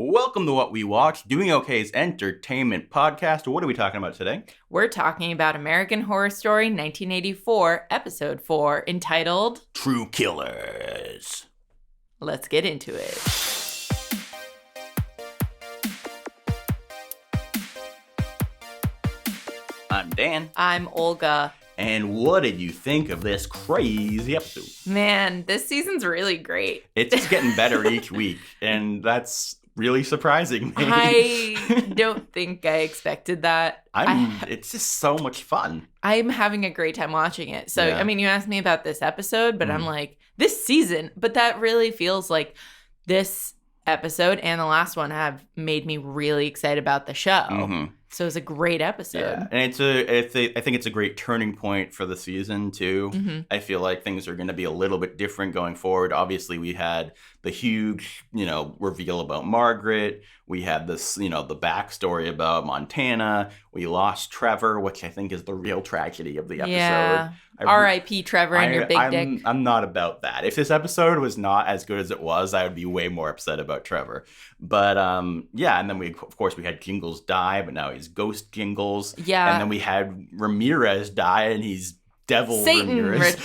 Welcome to What We Watch, DoingOK's entertainment podcast. What are we talking about today? We're talking about American Horror Story 1984, episode 4, entitled True Killers. Let's get into it. I'm Dan. I'm Olga. And what did you think of this crazy episode? Man, this season's really great. It's just getting better each week, and that's really surprising me. I don't think I expected that. It's just so much fun. I'm having a great time watching it. So, Yeah. I mean, you asked me about this episode, but I'm like, this season. But that really feels like this episode and the last one have made me really excited about the show. Mm-hmm. So it was a great episode. Yeah, and I think it's a great turning point for the season too. Mm-hmm. I feel like things are going to be a little bit different going forward. Obviously, we had the huge, reveal about Margaret. We had this, the backstory about Montana. We lost Trevor, which I think is the real tragedy of the episode. Yeah. R.I.P. Trevor and your big dick. I'm not about that. If this episode was not as good as it was, I would be way more upset about Trevor. But yeah, and then we had Jingles die, but now he's Ghost Jingles. Yeah. And then we had Ramirez die, and he's Devil Satan Ramirez.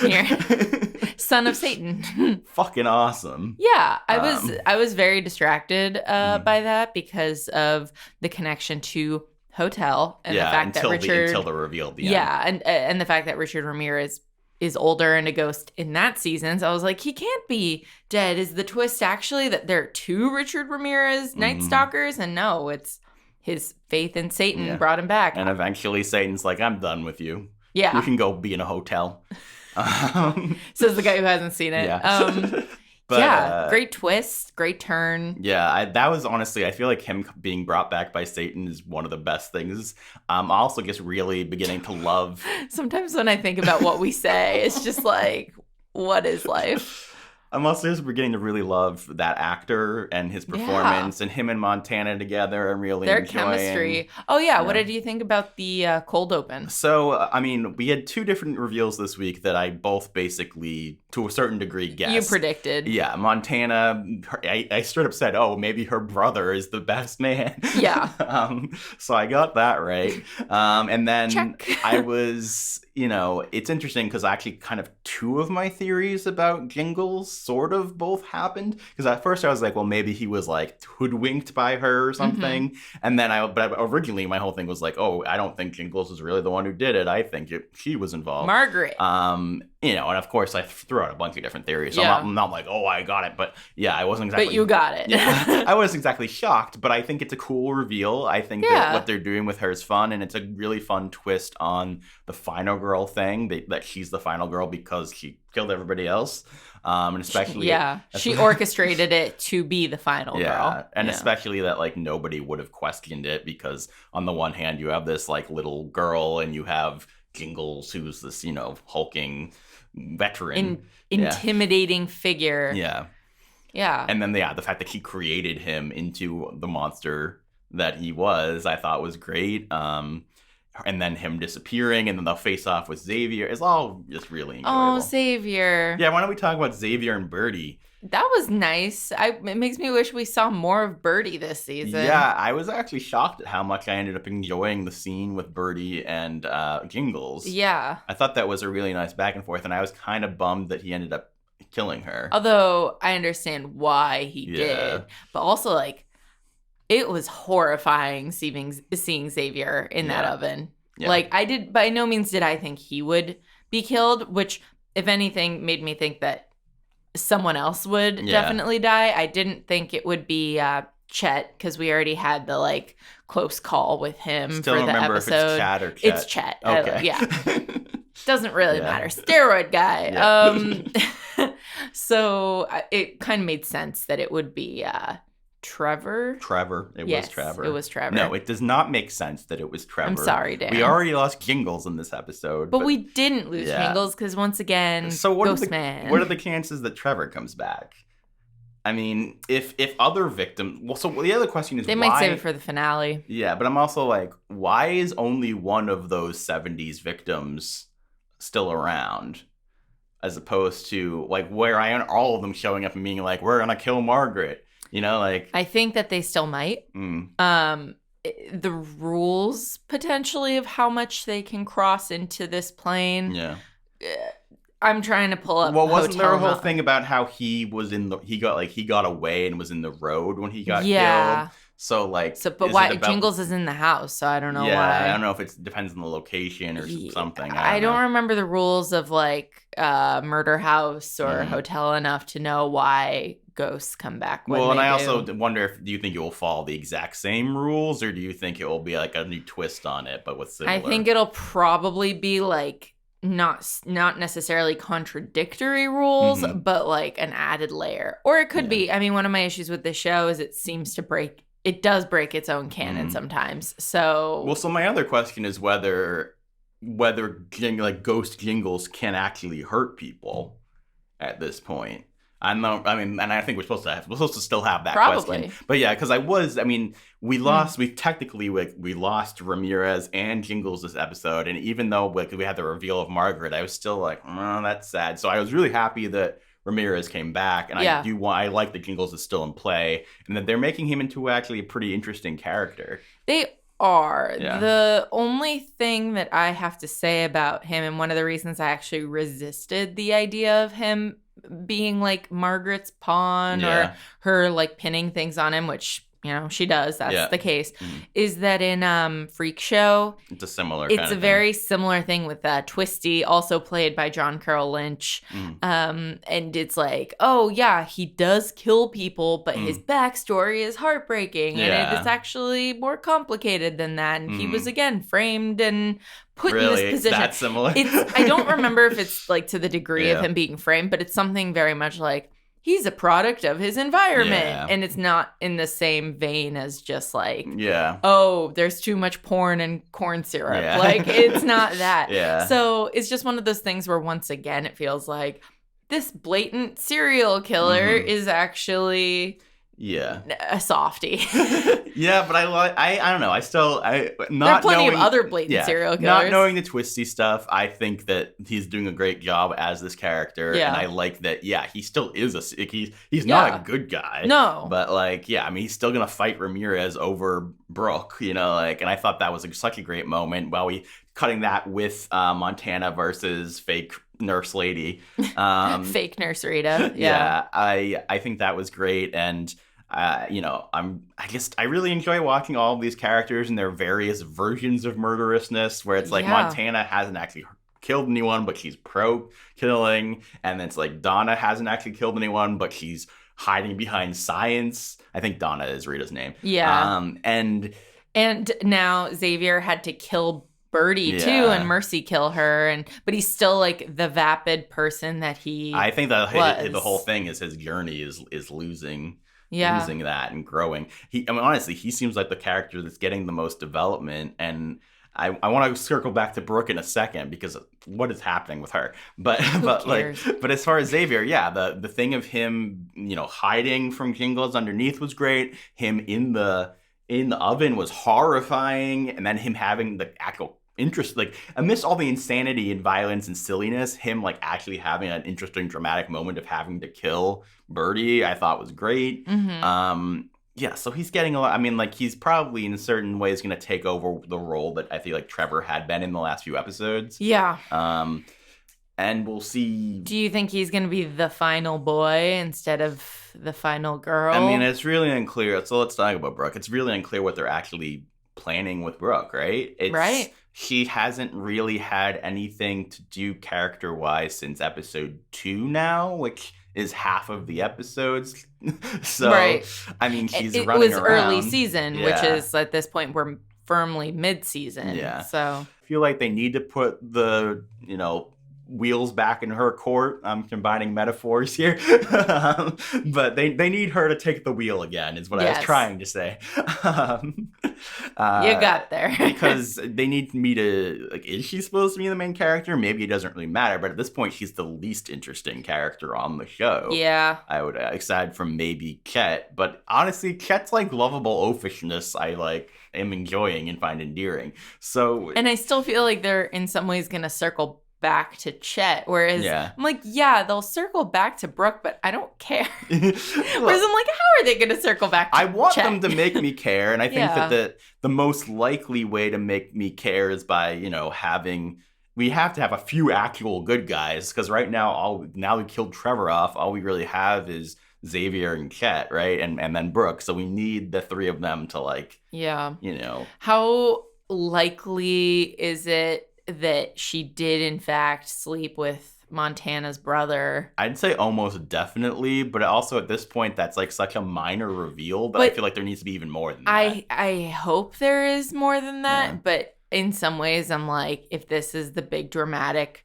Son of Satan. Fucking awesome. Yeah, I was very distracted by that because of the connection to Hotel and the fact that Richard until the reveal at the end. Yeah, and the fact that Richard Ramirez is older and a ghost in that season. So I was like, he can't be dead. Is the twist actually that there are two Richard Ramirez Night Stalkers? And no, it's his faith in Satan brought him back. And eventually Satan's like, I'm done with you. Yeah. You can go be in a hotel. Says the guy who hasn't seen it. Yeah. But, great twist, great turn. Yeah, that was honestly, I feel like him being brought back by Satan is one of the best things. I'm also just really beginning to love. Sometimes when I think about what we say, it's just like, what is life? I'm also just beginning to really love that actor and his performance and him and Montana together. I'm really their enjoying. Chemistry. Oh, yeah. What did you think about the cold open? So, I mean, we had two different reveals this week that I both basically, to a certain degree, guessed. You predicted. Yeah, Montana, I straight up said, oh, maybe her brother is the best man. Yeah. So I got that right. And then Check. I was, it's interesting because actually kind of two of my theories about Jingles sort of both happened. Because at first I was like, well, maybe he was like hoodwinked by her or something. Mm-hmm. And then but originally my whole thing was like, oh, I don't think Jingles is really the one who did it. I think she was involved. Margaret. And of course I threw out a bunch of different theories. So I'm not like, oh, I got it. But yeah, I wasn't exactly. But you got it. Yeah, I wasn't exactly shocked, but I think it's a cool reveal. I think that what they're doing with her is fun, and it's a really fun twist on the final girl thing, that she's the final girl because she killed everybody else. And especially... she orchestrated it to be the final girl. And especially that, like, nobody would have questioned it because on the one hand, you have this, like, little girl and you have Jingles, who's this, hulking veteran. Intimidating figure. Yeah. Yeah. And then, the fact that he created him into the monster that he was, I thought was great. And then him disappearing, and then the face-off with Xavier is all just really enjoyable. Oh, Xavier. Yeah, why don't we talk about Xavier and Birdie? That was nice. It makes me wish we saw more of Birdie this season. Yeah, I was actually shocked at how much I ended up enjoying the scene with Birdie and Jingles. Yeah. I thought that was a really nice back and forth, and I was kind of bummed that he ended up killing her. Although I understand why he did. But also, like, it was horrifying seeing Xavier in that oven. Yeah. Like, by no means did I think he would be killed, which, if anything, made me think that someone else would definitely die. I didn't think it would be Chet, because we already had the, like, close call with him Still for the remember episode. If it's Chat or Chet. It's Chet. Okay. Yeah. Doesn't really matter. Steroid guy. Yeah. So it kind of made sense that it would be Trevor. It was Trevor. It was Trevor. No, it does not make sense that it was Trevor. I'm sorry, Dan. We already lost Jingles in this episode. But we didn't lose Jingles because, once again, Ghost Man. What are the chances that Trevor comes back? I mean, if other victims... Well, so the other question is They might save it for the finale. Yeah, but I'm also like, why is only one of those 70s victims still around? As opposed to, like, where I am all of them showing up and being like, we're going to kill Margaret. You know, like... I think that they still might. The rules, potentially, of how much they can cross into this plane. Yeah. I'm trying to pull up. Well, wasn't there a whole thing about how he got away and was in the road when he got killed? So, like... but why... Jingles is in the house, so I don't know why. Yeah, I don't know if it depends on the location or something. I don't remember the rules of, like, murder house or hotel enough to know why ghosts come back when they also wonder do you think it will follow the exact same rules, or do you think it will be, like, a new twist on it, but with similar... I think it'll probably be, like... not necessarily contradictory rules, but like an added layer. Or it could be, I mean, one of my issues with this show is it does break its own canon sometimes. So my other question is whether like ghost Jingles can actually hurt people at this point. And I think we're supposed to still have that question. But yeah, because we lost Ramirez and Jingles this episode, and even though we had the reveal of Margaret, I was still like, oh, that's sad. So I was really happy that Ramirez came back, and I like that Jingles is still in play, and that they're making him into actually a pretty interesting character. They are. Yeah. The only thing that I have to say about him, and one of the reasons I actually resisted the idea of him being like Margaret's pawn or her like pinning things on him, which, you know, she does. That's the case. Is that in Freak Show? It's a similar It's a very similar thing with Twisty, also played by John Carroll Lynch. And it's like, oh, yeah, he does kill people, but his backstory is heartbreaking. And it's actually more complicated than that. And he was, again, framed and put in this position. That's similar? I don't remember if it's like to the degree of him being framed, but it's something very much like, he's a product of his environment. Yeah. And it's not in the same vein as just like, oh, there's too much porn and corn syrup. Yeah. Like, it's not that. So it's just one of those things where, once again, it feels like this blatant serial killer is actually... a softie. But I don't know. There are plenty of other blatant serial killers. Not knowing the Twisty stuff, I think that he's doing a great job as this character, and I like that. Yeah, he still is he's not a good guy. No, but like, he's still gonna fight Ramirez over Brooke. You know, like, and I thought that was such a great moment. While we cutting that with Montana versus fake nurse lady, fake nurse Rita. I think that was great, and I really enjoy watching all of these characters and their various versions of murderousness, where it's like Montana hasn't actually killed anyone, but she's pro-killing, and it's like Donna hasn't actually killed anyone, but she's hiding behind science. I think Donna is Rita's name. And now Xavier had to kill Birdie too, and Mercy kill her, but he's still like the vapid person that he I think that the whole thing is his journey is losing that and growing. Honestly, he seems like the character that's getting the most development, and I want to circle back to Brooke in a second, because what is happening with her? But as far as Xavier, the thing of him, hiding from Jingles underneath was great. Him in the oven was horrifying, and then him having the actual interest, like, amidst all the insanity and violence and silliness, him like actually having an interesting dramatic moment of having to kill Birdie, I thought was great. So he's getting a lot. He's probably in certain ways going to take over the role that I feel like Trevor had been in the last few episodes. And we'll see. Do you think he's going to be the final boy instead of the final girl? It's really unclear. So let's talk about Brooke. It's really unclear what they're actually planning with Brooke, right? Right. She hasn't really had anything to do character-wise since episode 2 now, which is half of the episodes. So, she's running around. It was early season, which is, at this point, we're firmly mid-season. Yeah. So I feel like they need to put the, wheels back in her court. I'm combining metaphors here. But they need her to take the wheel again, is what I was trying to say. You got there. Because they need me to, like, is she supposed to be the main character? Maybe it doesn't really matter, but at this point, she's the least interesting character on the show. Yeah. I would, aside from maybe Chet. But honestly, Chet's, like, lovable oafishness I, am enjoying and find endearing. So. And I still feel like they're, in some ways, going to circle back to Chet. Whereas I'm like, yeah, they'll circle back to Brooke, but I don't care. Whereas I'm like, how are they going to circle back to Chet? I want them to make me care. And I think that the most likely way to make me care is by, we have to have a few actual good guys. Because right now, now we killed Trevor off. All we really have is Xavier and Chet, right? And then Brooke. So we need the three of them to How likely is it that she did in fact sleep with Montana's brother? I'd say almost definitely, but also at this point that's like such a minor reveal that I feel like there needs to be even more than that. I hope there is more than that, but in some ways I'm like, if this is the big dramatic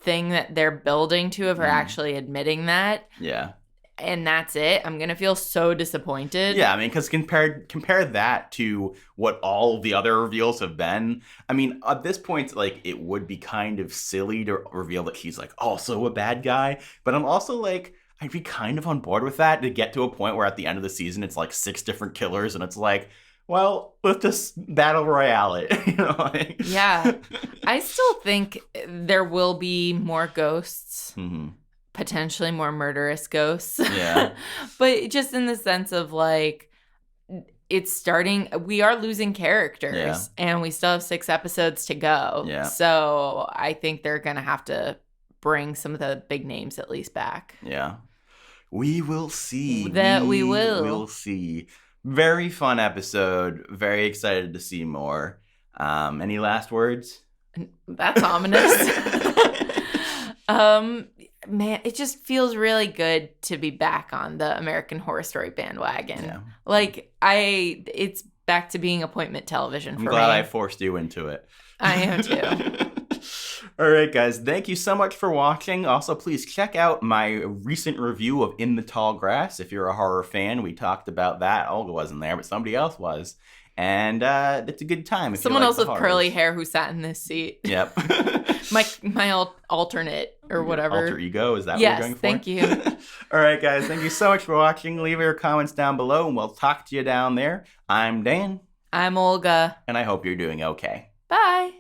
thing that they're building to of her actually admitting that. Yeah. And that's it, I'm going to feel so disappointed. Yeah, I mean, because compare that to what all the other reveals have been. I mean, at this point, like, it would be kind of silly to reveal that he's, like, also a bad guy. But I'm also, like, I'd be kind of on board with that to get to a point where at the end of the season, it's, like, 6 different killers. And it's like, well, let's just battle royale it. Yeah. I still think there will be more ghosts. Mm-hmm. Potentially more murderous ghosts. Yeah. But just in the sense of like, it's starting, we are losing characters and we still have 6 episodes to go. Yeah. So I think they're going to have to bring some of the big names at least back. Yeah. We will see. We will. We'll see. Very fun episode. Very excited to see more. Any last words? That's ominous. Man, it just feels really good to be back on the American Horror Story bandwagon. Yeah. Like, it's back to being appointment television for me. I'm glad I forced you into it. I am too. All right, guys. Thank you so much for watching. Also, please check out my recent review of In the Tall Grass. If you're a horror fan, we talked about that. Olga wasn't there, but somebody else was. And it's a good time. Someone else with curly hair who sat in this seat. Yep. my alternate or whatever. Alter ego, is that what you're going for? Yes, thank you. All right, guys. Thank you so much for watching. Leave your comments down below, and we'll talk to you down there. I'm Dan. I'm Olga. And I hope you're doing okay. Bye.